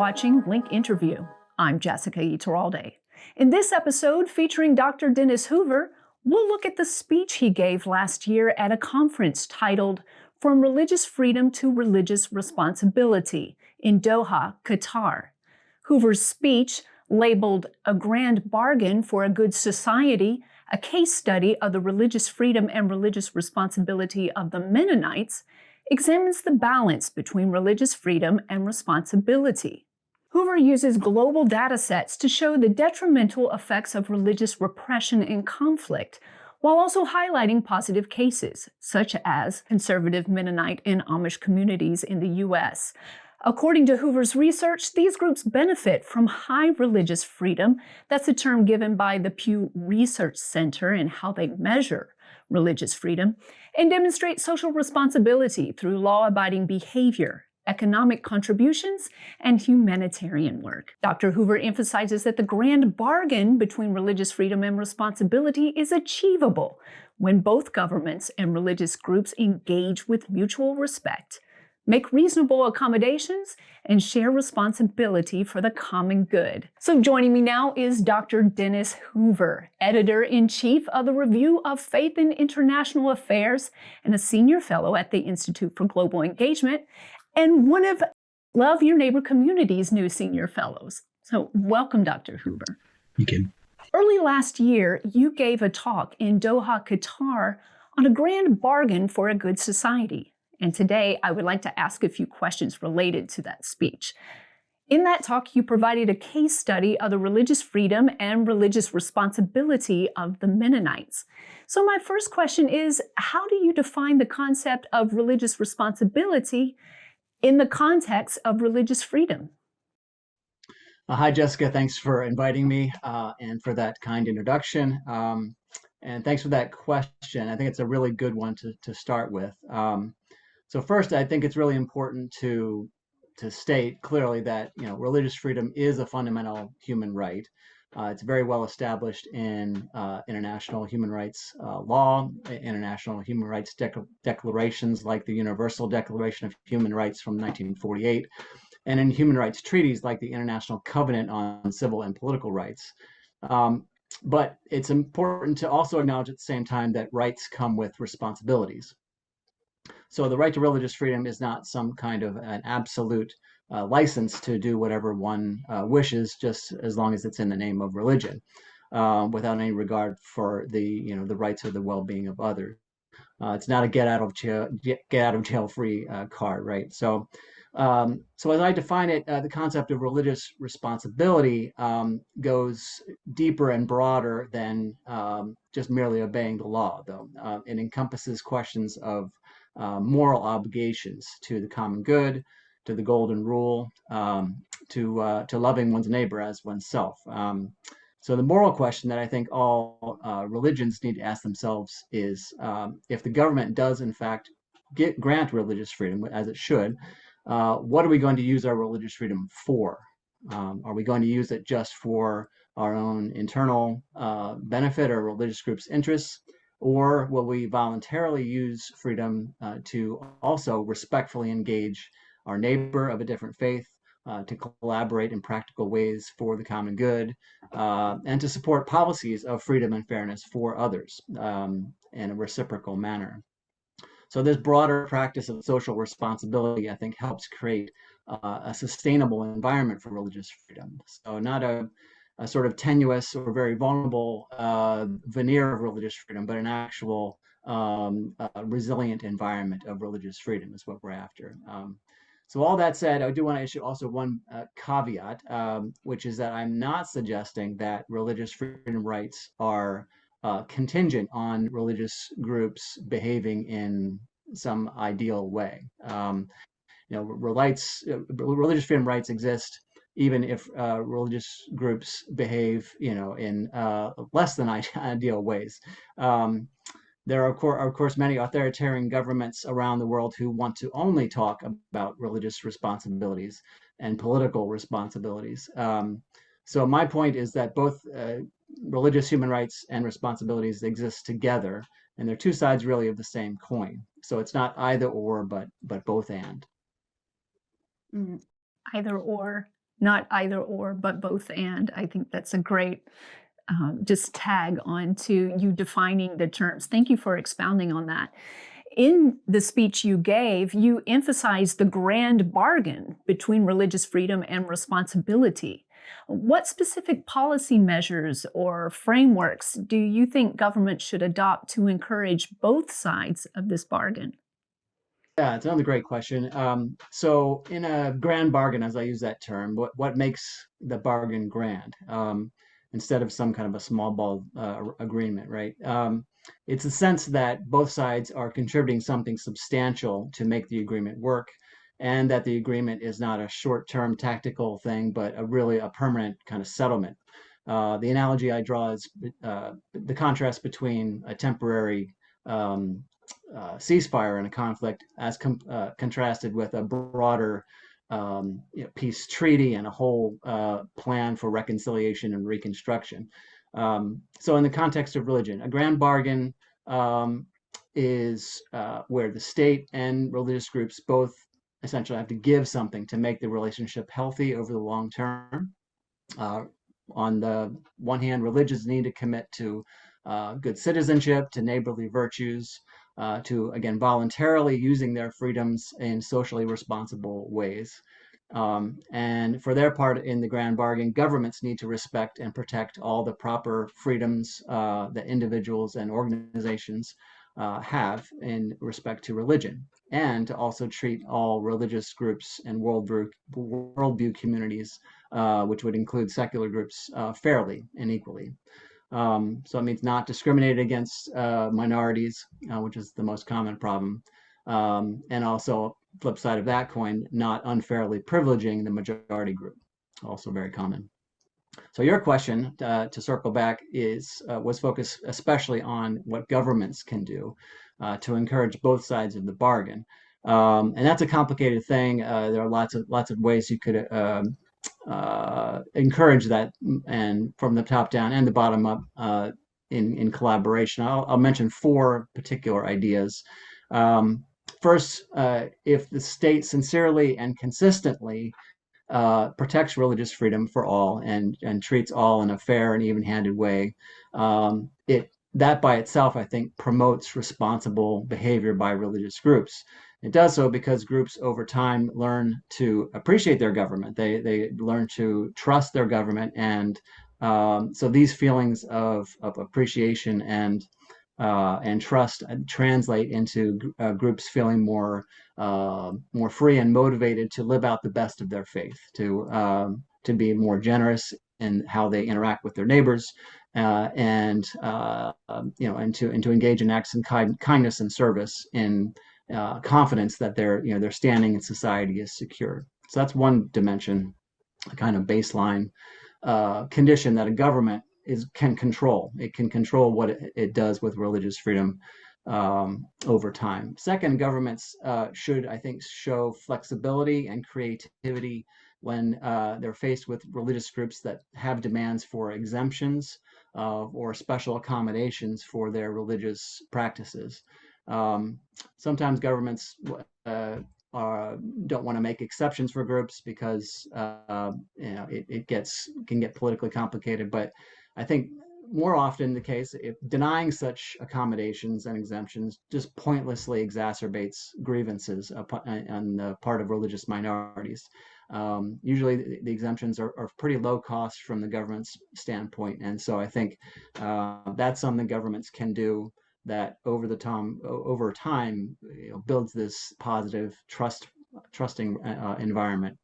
watching LYNC Interview. I'm Jessica Eturralde. In this episode, featuring Dr. Dennis Hoover, we'll look at the speech he gave last year at a conference titled From Religious Freedom to Religious Responsibility in Doha, Qatar. Hoover's speech, labeled A Grand Bargain for a Good Society, a case study of the religious freedom and religious responsibility of the Mennonites, examines the balance between religious freedom and responsibility. Hoover uses global data sets to show the detrimental effects of religious repression and conflict, while also highlighting positive cases, such as conservative Mennonite and Amish communities in the U.S. According to Hoover's research, these groups benefit from high religious freedom. That's a term given by the Pew Research Center in how they measure religious freedom, and demonstrate social responsibility through law-abiding behavior, economic contributions, and humanitarian work. Dr. Hoover emphasizes that the grand bargain between religious freedom and responsibility is achievable when both governments and religious groups engage with mutual respect, make reasonable accommodations, and share responsibility for the common good. So joining me now is Dr. Dennis Hoover, Editor-in-Chief of the Review of Faith and International Affairs and a Senior Fellow at the Institute for Global Engagement, and one of Love Your Neighbor Community's new Senior Fellows. So welcome, Dr. Hoover. Thank you. Early last year, you gave a talk in Doha, Qatar on a grand bargain for a good society. And today, I would like to ask a few questions related to that speech. In that talk, you provided a case study of the religious freedom and religious responsibility of the Mennonites. So my first question is, how do you define the concept of religious responsibility in the context of religious freedom? Hi, Jessica. Thanks for inviting me and for that kind introduction. And thanks for that question. I think it's a really good one to start with. So first, I think it's really important to state clearly that religious freedom is a fundamental human right. It's very well established in international human rights law, international human rights declarations like the Universal Declaration of Human Rights from 1948, and in human rights treaties like the International Covenant on Civil and Political Rights. But it's important to also acknowledge at the same time that rights come with responsibilities. So the right to religious freedom is not some kind of an absolute license to do whatever one wishes, just as long as it's in the name of religion, without any regard for the rights or the well-being of others. It's not a get out of jail free card, right? So as I define it, the concept of religious responsibility goes deeper and broader than just merely obeying the law, though. It encompasses questions of moral obligations to the common good, to the golden rule, to loving one's neighbor as oneself. So the moral question that I think all religions need to ask themselves is, if the government does in fact grant religious freedom, as it should, what are we going to use our religious freedom for? Are we going to use it just for our own internal benefit or religious groups' interests? Or will we voluntarily use freedom to also respectfully engage our neighbor of a different faith, to collaborate in practical ways for the common good, and to support policies of freedom and fairness for others in a reciprocal manner? So this broader practice of social responsibility, I think, helps create a sustainable environment for religious freedom. So not a sort of tenuous or very vulnerable veneer of religious freedom, but an actual resilient environment of religious freedom is what we're after. So all that said, I do want to issue also one caveat, which is that I'm not suggesting that religious freedom rights are contingent on religious groups behaving in some ideal way. Religious freedom rights exist even if religious groups behave, in less than ideal ways. There are, of course, many authoritarian governments around the world who want to only talk about religious responsibilities and political responsibilities. So my point is that both religious human rights and responsibilities exist together, and they're two sides really of the same coin. So it's not either or, but both and. Either or. not either or, but both and. I think that's a great just tag on to you defining the terms. Thank you for expounding on that. In the speech you gave, you emphasized the grand bargain between religious freedom and responsibility. What specific policy measures or frameworks do you think government should adopt to encourage both sides of this bargain? Yeah, it's another great question. So in a grand bargain, as I use that term, what makes the bargain grand, instead of some kind of a small ball agreement, right? It's a sense that both sides are contributing something substantial to make the agreement work, and that the agreement is not a short-term tactical thing, but really a permanent kind of settlement. The analogy I draw is the contrast between a temporary ceasefire in a conflict as contrasted with a broader peace treaty and a whole plan for reconciliation and reconstruction. So in the context of religion, a grand bargain is where the state and religious groups both essentially have to give something to make the relationship healthy over the long term. Uh, on the one hand, religions need to commit to good citizenship, to neighborly virtues, to, again, voluntarily using their freedoms in socially responsible ways. And for their part in the grand bargain, governments need to respect and protect all the proper freedoms that individuals and organizations have in respect to religion, and to also treat all religious groups and worldview communities, which would include secular groups, fairly and equally. So it means not discriminating against minorities, which is the most common problem. And also, flip side of that coin, not unfairly privileging the majority group, also very common. So your question, to circle back, was focused especially on what governments can do to encourage both sides of the bargain. And that's a complicated thing. There are lots of ways you could encourage that, and from the top down and the bottom up, in collaboration. I'll mention four particular ideas. First, if the state sincerely and consistently protects religious freedom for all, and treats all in a fair and even-handed way, that by itself, I think, promotes responsible behavior by religious groups. It does so because groups over time learn to appreciate their government. They learn to trust their government, and so these feelings of appreciation and trust translate into groups feeling more free and motivated to live out the best of their faith, to be more generous in how they interact with their neighbors, and and to engage in acts of kindness and service, in confidence that their standing in society is secure. So that's one dimension, a kind of baseline condition that a government can control. It can control what it does with religious freedom over time. Second, governments should, I think, show flexibility and creativity when they're faced with religious groups that have demands for exemptions or special accommodations for their religious practices. Sometimes governments don't want to make exceptions for groups because it can get politically complicated. But I think more often the case, if denying such accommodations and exemptions just pointlessly exacerbates grievances on the part of religious minorities. Usually the exemptions are pretty low cost from the government's standpoint, and so I think that's something governments can do that over time builds this positive trusting environment.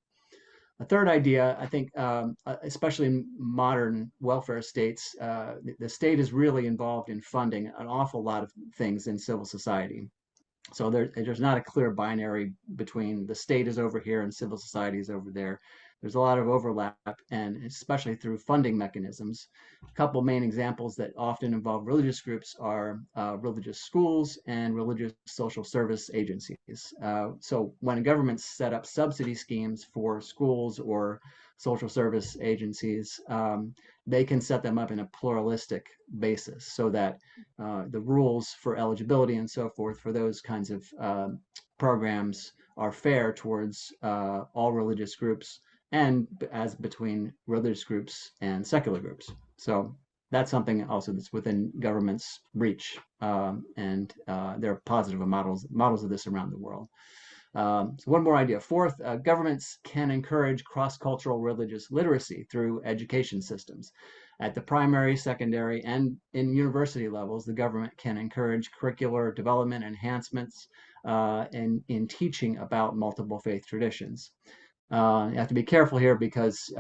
A third idea, I think, especially in modern welfare states, the state is really involved in funding an awful lot of things in civil society. So there's not a clear binary between the state is over here and civil society is over there. There's a lot of overlap, and especially through funding mechanisms. A couple main examples that often involve religious groups are religious schools and religious social service agencies. So when governments set up subsidy schemes for schools or social service agencies, they can set them up in a pluralistic basis, so that the rules for eligibility and so forth for those kinds of programs are fair towards all religious groups, and as between religious groups and secular groups. So that's something also that's within government's reach, and there are positive models of this around the world. So one more idea. Fourth, governments can encourage cross-cultural religious literacy through education systems. At the primary, secondary, and in university levels, the government can encourage curricular development enhancements in teaching about multiple faith traditions. You have to be careful here because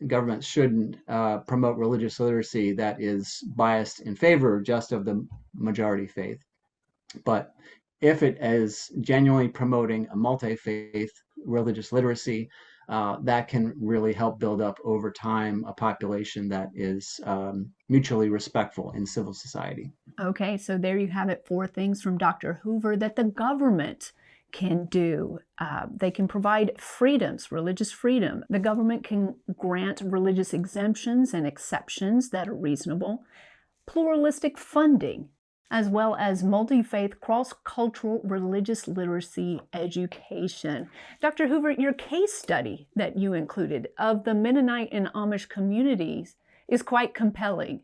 government shouldn't promote religious literacy that is biased in favor just of the majority faith. But if it is genuinely promoting a multi-faith religious literacy, that can really help build up over time a population that is mutually respectful in civil society. Okay, so there you have it, 4 things from Dr. Hoover that the government can do. They can provide freedoms, religious freedom. The government can grant religious exemptions and exceptions that are reasonable, pluralistic funding, as well as multi-faith, cross-cultural religious literacy education. Dr. Hoover, your case study that you included of the Mennonite and Amish communities is quite compelling.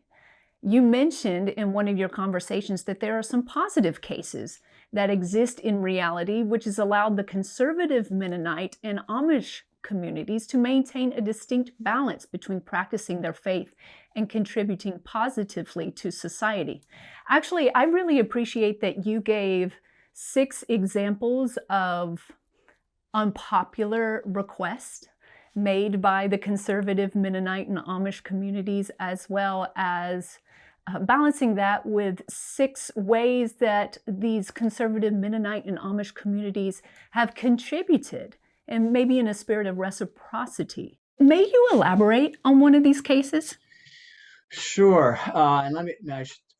You mentioned in one of your conversations that there are some positive cases that exist in reality, which has allowed the conservative Mennonite and Amish communities to maintain a distinct balance between practicing their faith and contributing positively to society. Actually, I really appreciate that you gave 6 examples of unpopular requests made by the conservative Mennonite and Amish communities, as well as balancing that with 6 ways that these conservative Mennonite and Amish communities have contributed, and maybe in a spirit of reciprocity. May you elaborate on one of these cases? Sure. And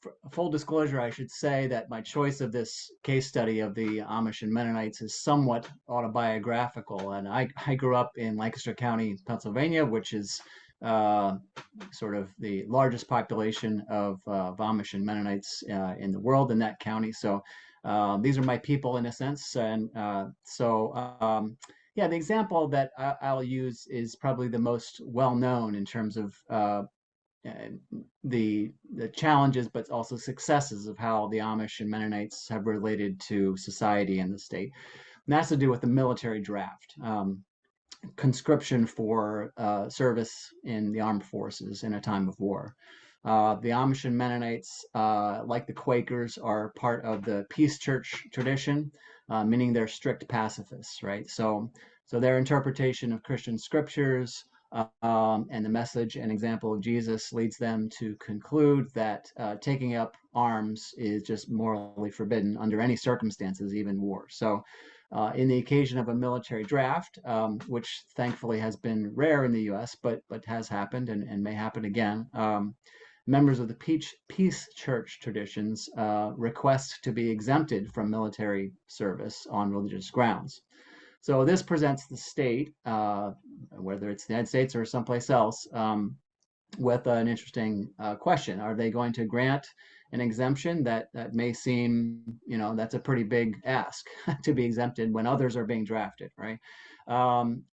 for full disclosure, I should say that my choice of this case study of the Amish and Mennonites is somewhat autobiographical. And I grew up in Lancaster County, Pennsylvania, which is uh, sort of the largest population of Amish and Mennonites in the world in that county. So these are my people in a sense. And yeah, the example that I'll use is probably the most well known in terms of uh, the challenges, but also successes of how the Amish and Mennonites have related to society and the state. And that's to do with the military draft, conscription for service in the armed forces in a time of war. The Amish and Mennonites, like the Quakers, are part of the peace church tradition, meaning they're strict pacifists, right? So their interpretation of Christian scriptures and the message and example of Jesus leads them to conclude that taking up arms is just morally forbidden under any circumstances, even war. So, in the occasion of a military draft, which thankfully has been rare in the U.S., but has happened and may happen again, members of the peace church traditions request to be exempted from military service on religious grounds. So this presents the state, whether it's the United States or someplace else, with an interesting question. Are they going to grant an exemption that may seem, that's a pretty big ask to be exempted when others are being drafted, right?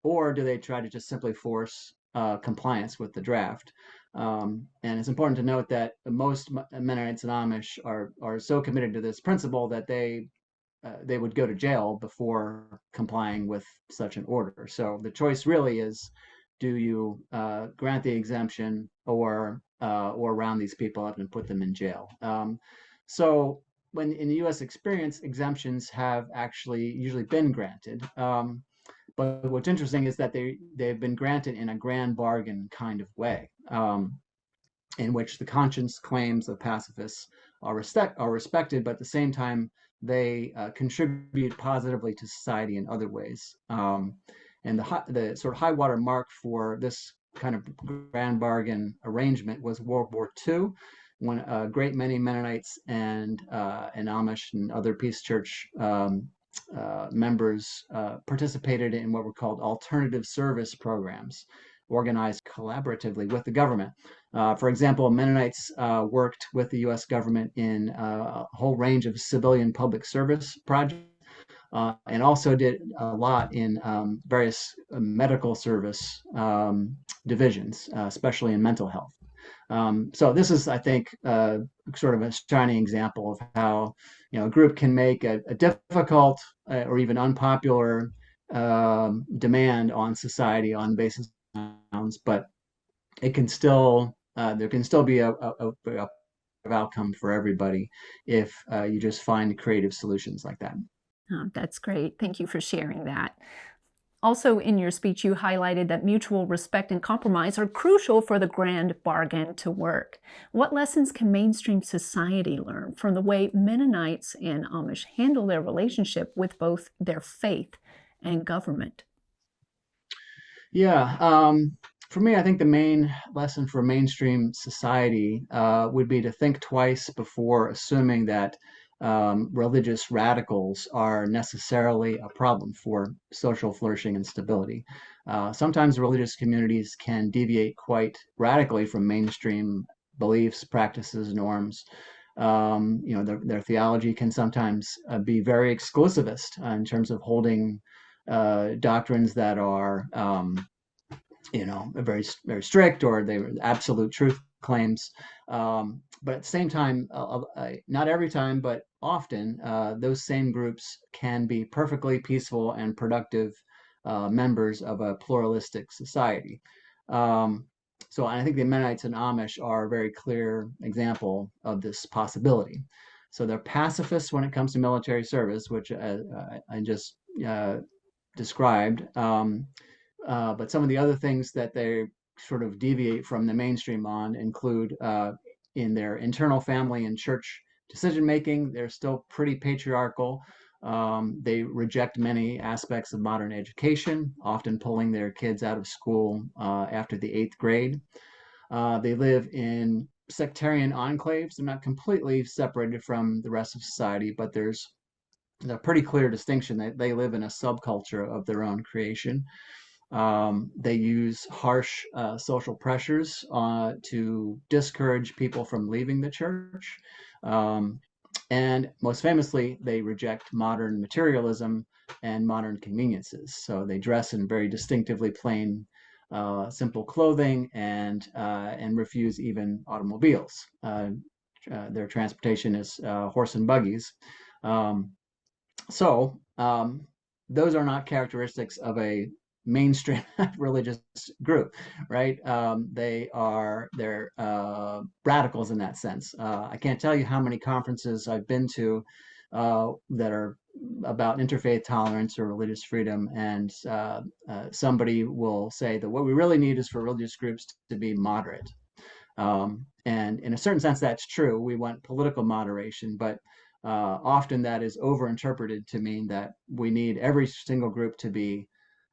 Or do they try to just simply force compliance with the draft? And it's important to note that most Mennonites and Amish are so committed to this principle that they would go to jail before complying with such an order. So the choice really is, do you grant the exemption or round these people up and put them in jail? So when in the U.S. experience, exemptions have actually usually been granted. But what's interesting is that they've been granted in a grand bargain kind of way, in which the conscience claims of pacifists are respected, but at the same time they contribute positively to society in other ways. And the sort of high water mark for this kind of grand bargain arrangement was World War II, when a great many Mennonites and Amish and other Peace Church members participated in what were called alternative service programs, organized collaboratively with the government. For example, Mennonites worked with the U.S. government in a whole range of civilian public service projects, and also did a lot in various medical service divisions, especially in mental health. So this is, I think, sort of a shining example of how a group can make a difficult or even unpopular demand on society on basis of grounds, but it can still there can still be a outcome for everybody if you just find creative solutions like that. Oh, that's great. Thank you for sharing that. Also, in your speech, you highlighted that mutual respect and compromise are crucial for the grand bargain to work. What lessons can mainstream society learn from the way Mennonites and Amish handle their relationship with both their faith and government? Yeah, for me, I think the main lesson for mainstream society would be to think twice before assuming that religious radicals are necessarily a problem for social flourishing and stability. Sometimes religious communities can deviate quite radically from mainstream beliefs, practices, norms. Their theology can sometimes be very exclusivist in terms of holding doctrines that are very very strict, or they were absolute truth claims. But at the same time, not every time, but often, those same groups can be perfectly peaceful and productive members of a pluralistic society. Um, so I think the Mennonites and Amish are a very clear example of this possibility. So they're pacifists when it comes to military service, which I just described. But some of the other things that they sort of deviate from the mainstream on include in their internal family and church decision making, they're still pretty patriarchal. They reject many aspects of modern education, often pulling their kids out of school after the eighth grade. They live in sectarian enclaves. They're not completely separated from the rest of society, but there's a pretty clear distinction that they live in a subculture of their own creation. They use harsh social pressures to discourage people from leaving the church. Um, and most famously, they reject modern materialism and modern conveniences. So they dress in very distinctively plain, simple clothing, and refuse even automobiles. Their transportation is horse and buggies. Um, so those are not characteristics of a mainstream religious group, right? They're radicals in that sense. I can't tell you how many conferences I've been to that are about interfaith tolerance or religious freedom, and somebody will say that what we really need is for religious groups to be moderate. And in a certain sense, that's true. We want political moderation, but often that is overinterpreted to mean that we need every single group to be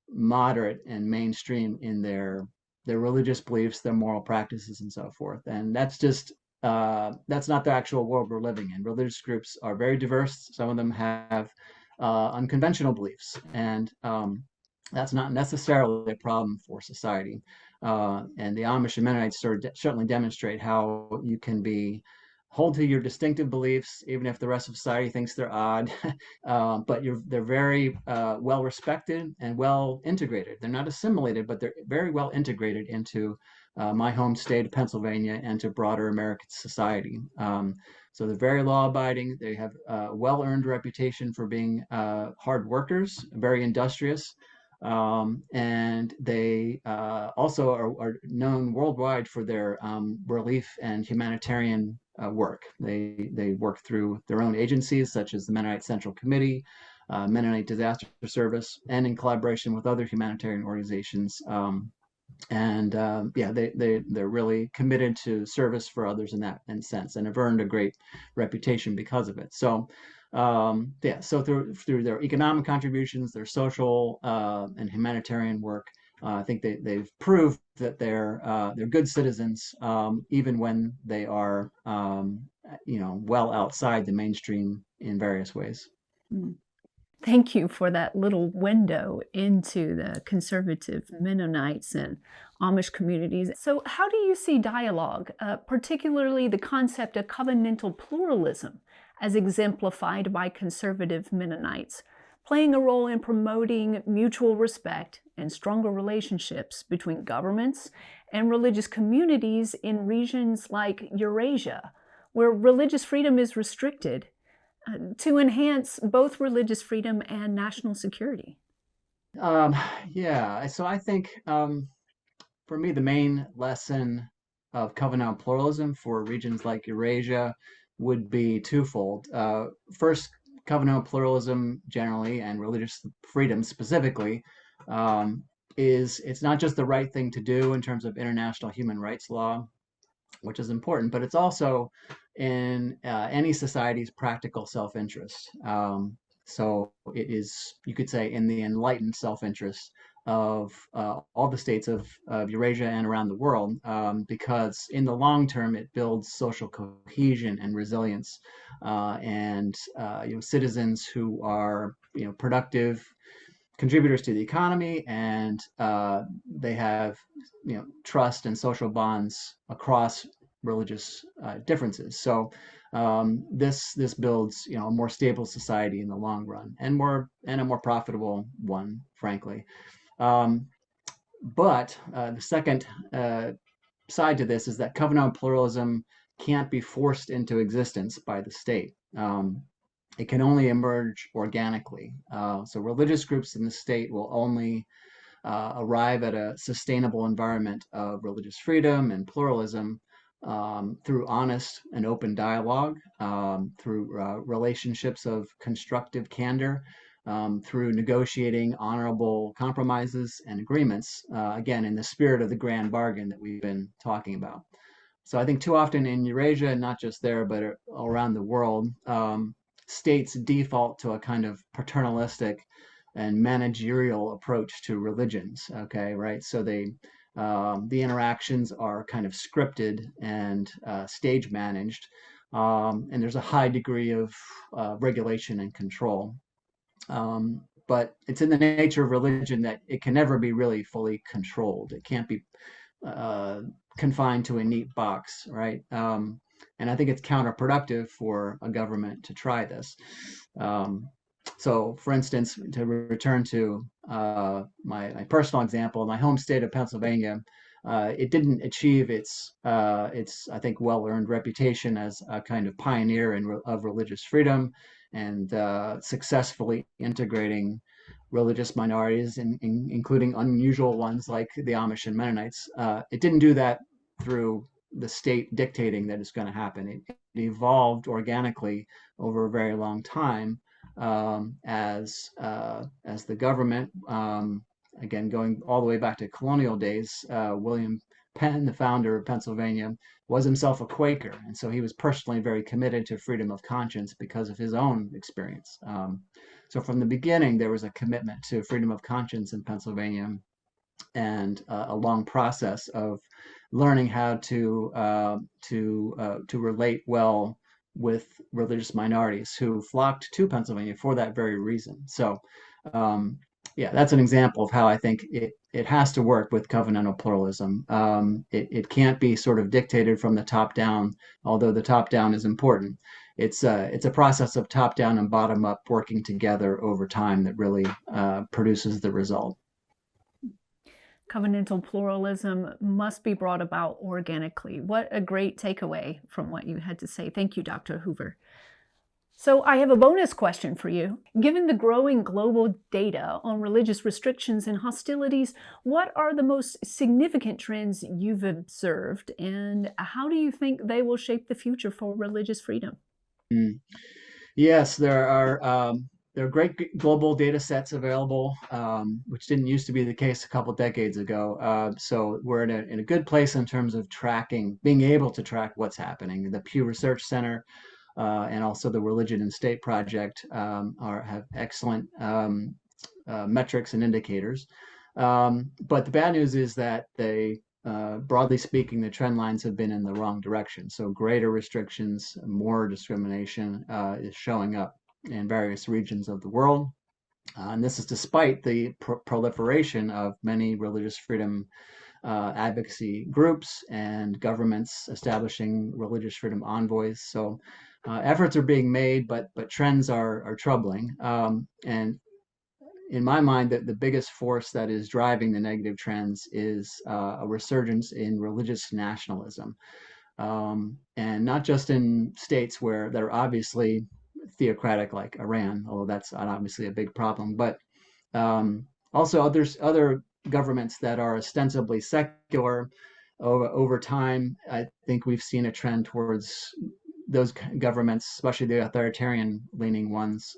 moderate and mainstream in their religious beliefs, their moral practices, and so forth. And that's not the actual world we're living in. Religious groups are very diverse. Some of them have unconventional beliefs, and that's not necessarily a problem for society. And the Amish and Mennonites certainly demonstrate how you can hold to your distinctive beliefs, even if the rest of society thinks they're odd. But they're very well respected and well integrated. They're not assimilated, but they're very well integrated into my home state of Pennsylvania and to broader American society. So they're very law abiding. They have a well earned reputation for being hard workers, very industrious. And they also are known worldwide for their relief and humanitarian work. They work through their own agencies, such as the Mennonite Central Committee, Mennonite Disaster Service, and in collaboration with other humanitarian organizations. And yeah, they're really committed to service for others in that sense, and have earned a great reputation because of it. So yeah, so through their economic contributions, their social and humanitarian work, I think they've proved that they're good citizens, even when they are well outside the mainstream in various ways. Mm. Thank you for that little window into the conservative Mennonites and Amish communities. So, how do you see dialogue, particularly the concept of covenantal pluralism, as exemplified by conservative Mennonites, playing a role in promoting mutual respect and stronger relationships between governments and religious communities in regions like Eurasia, where religious freedom is restricted, to enhance both religious freedom and national security? Um, yeah, so I think for me, the main lesson of covenantal pluralism for regions like Eurasia would be twofold. First, covenantal pluralism generally and religious freedom specifically um, is it's not just the right thing to do in terms of international human rights law, which is important, but it's also in any society's practical self-interest. So it is, you could say, in the enlightened self-interest of all the states of Eurasia and around the world, because in the long term it builds social cohesion and resilience, and citizens who are productive contributors to the economy, and they have trust and social bonds across religious differences. So this builds a more stable society in the long run, and a more profitable one, frankly. Um, but the second side to this is that covenantal pluralism can't be forced into existence by the state. It can only emerge organically. So religious groups in the state will only arrive at a sustainable environment of religious freedom and pluralism through honest and open dialogue, through relationships of constructive candor, through negotiating honorable compromises and agreements, again, in the spirit of the grand bargain that we've been talking about. So I think too often in Eurasia, not just there, but around the world, states default to a kind of paternalistic and managerial approach to religions. Okay, right? So the interactions are kind of scripted and stage managed, and there's a high degree of regulation and control. But it's in the nature of religion that it can never be really fully controlled. It can't be uh, confined to a neat box, right? And I think it's counterproductive for a government to try this. Um, so, for instance, to return to my personal example, my home state of Pennsylvania, it didn't achieve its I think well-earned reputation as a kind of pioneer of religious freedom and successfully integrating religious minorities, including unusual ones like the Amish and Mennonites. It didn't do that through the state dictating that it's going to happen. It evolved organically over a very long time, as the government, again going all the way back to colonial days. William Penn, the founder of Pennsylvania, was himself a Quaker, and so he was personally very committed to freedom of conscience because of his own experience. So from the beginning, there was a commitment to freedom of conscience in Pennsylvania, and a long process of learning how to relate well with religious minorities who flocked to Pennsylvania for that very reason. So, yeah, that's an example of how I think it has to work with covenantal pluralism. It can't be sort of dictated from the top down, although the top down is important. It's a process of top down and bottom up working together over time that really produces the result. Covenantal pluralism must be brought about organically. What a great takeaway from what you had to say. Thank you, Dr. Hoover. So I have a bonus question for you. Given the growing global data on religious restrictions and hostilities, what are the most significant trends you've observed, and how do you think they will shape the future for religious freedom? Mm. Yes, there are great global data sets available, which didn't used to be the case a couple decades ago. So we're in a good place in terms of tracking, being able to track what's happening. The Pew Research Center and also the Religion and State Project have excellent metrics and indicators. But the bad news is that broadly speaking, the trend lines have been in the wrong direction. So greater restrictions, more discrimination is showing up in various regions of the world. And this is despite the proliferation of many religious freedom advocacy groups and governments establishing religious freedom envoys. So efforts are being made, but trends are troubling. And in my mind, the biggest force that is driving the negative trends is a resurgence in religious nationalism. And not just in states that are obviously theocratic like Iran, although that's obviously a big problem, but also other governments that are ostensibly secular. Over time, I think we've seen a trend towards those governments, especially the authoritarian leaning ones,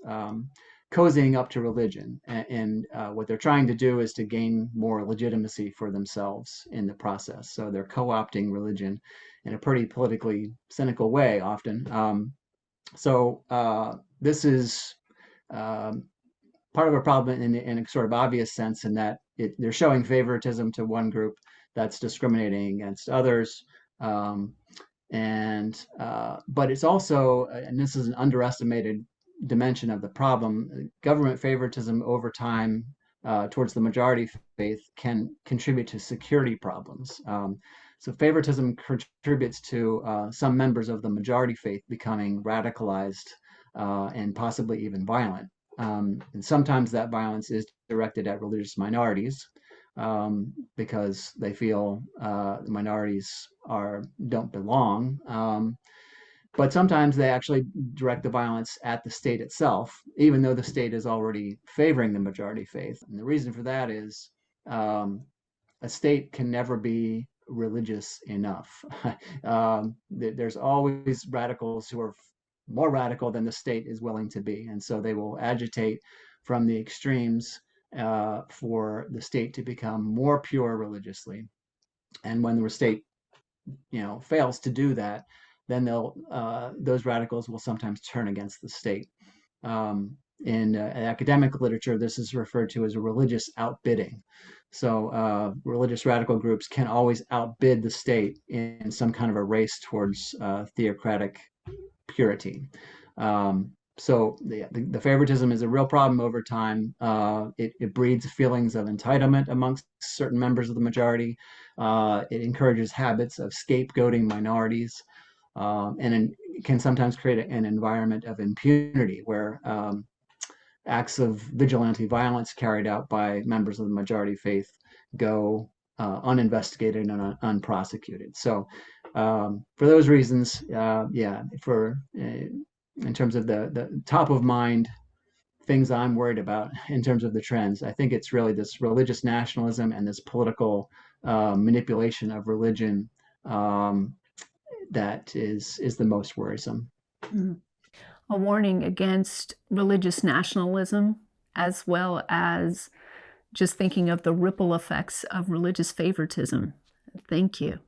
cozying up to religion. And what they're trying to do is to gain more legitimacy for themselves in the process. So they're co-opting religion in a pretty politically cynical way often. So this is part of a problem in a sort of obvious sense, in that they're showing favoritism to one group that's discriminating against others. But it's also, and this is an underestimated dimension of the problem, government favoritism over time towards the majority faith can contribute to security problems. So favoritism contributes to some members of the majority faith becoming radicalized and possibly even violent. And sometimes that violence is directed at religious minorities because they feel the minorities don't belong. But sometimes they actually direct the violence at the state itself, even though the state is already favoring the majority faith. And the reason for that is a state can never be religious enough. There's always radicals who are more radical than the state is willing to be. And so they will agitate from the extremes for the state to become more pure religiously. And when the state, fails to do that, then those radicals will sometimes turn against the state. In academic literature, this is referred to as a religious outbidding. So religious radical groups can always outbid the state in some kind of a race towards theocratic purity. So the favoritism is a real problem over time. It breeds feelings of entitlement amongst certain members of the majority. It encourages habits of scapegoating minorities, and it can sometimes create an environment of impunity where acts of vigilante violence carried out by members of the majority faith go uninvestigated and unprosecuted. So for those reasons, in terms of the top of mind things I'm worried about in terms of the trends, I think it's really this religious nationalism and this political manipulation of religion that is the most worrisome. A warning against religious nationalism, as well as just thinking of the ripple effects of religious favoritism. Thank you.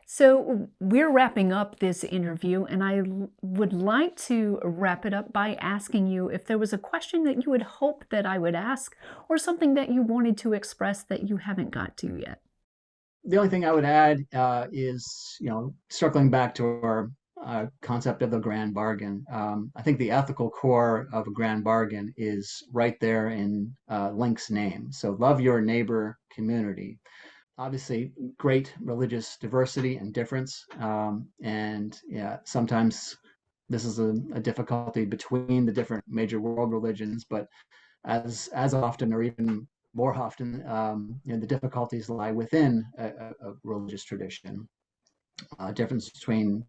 So we're wrapping up this interview, and I would like to wrap it up by asking you if there was a question that you would hope that I would ask, or something that you wanted to express that you haven't got to yet. The only thing I would add is, circling back to our concept of the grand bargain. I think the ethical core of a grand bargain is right there in LYNC's name. So love your neighbor community. Obviously, great religious diversity and difference. And sometimes this is a difficulty between the different major world religions, but as often, or even more often, the difficulties lie within a religious tradition. Difference between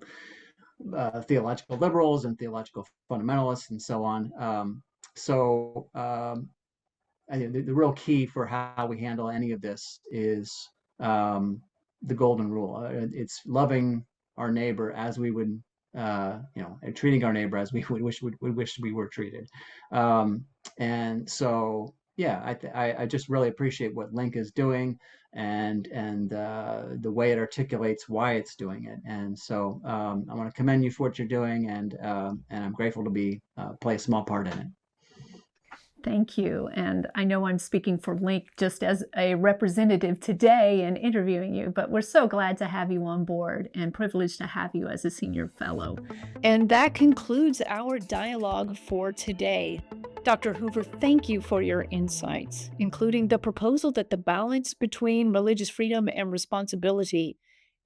theological liberals and theological fundamentalists and so on. I think the real key for how we handle any of this is the golden rule. It's loving our neighbor as we would, and treating our neighbor as we would wish we were treated. And so, I just really appreciate what LYNC is doing and the way it articulates why it's doing it. And so I want to commend you for what you're doing, and I'm grateful to play a small part in it. Thank you. And I know I'm speaking for LYNC just as a representative today and interviewing you, but we're so glad to have you on board and privileged to have you as a senior fellow. And that concludes our dialogue for today. Dr. Hoover, thank you for your insights, including the proposal that the balance between religious freedom and responsibility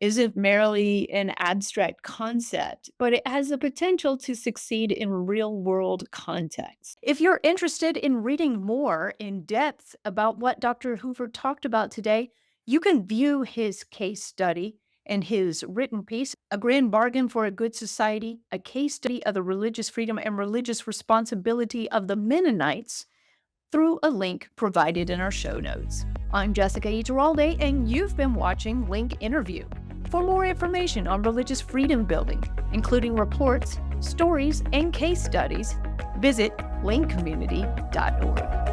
isn't merely an abstract concept, but it has the potential to succeed in real-world contexts. If you're interested in reading more in depth about what Dr. Hoover talked about today, you can view his case study and his written piece, A Grand Bargain for a Good Society, a case study of the religious freedom and religious responsibility of the Mennonites, through a link provided in our show notes. I'm Jessica Eturralde, and you've been watching LYNC Interview. For more information on religious freedom building, including reports, stories, and case studies, visit lyncommunity.org.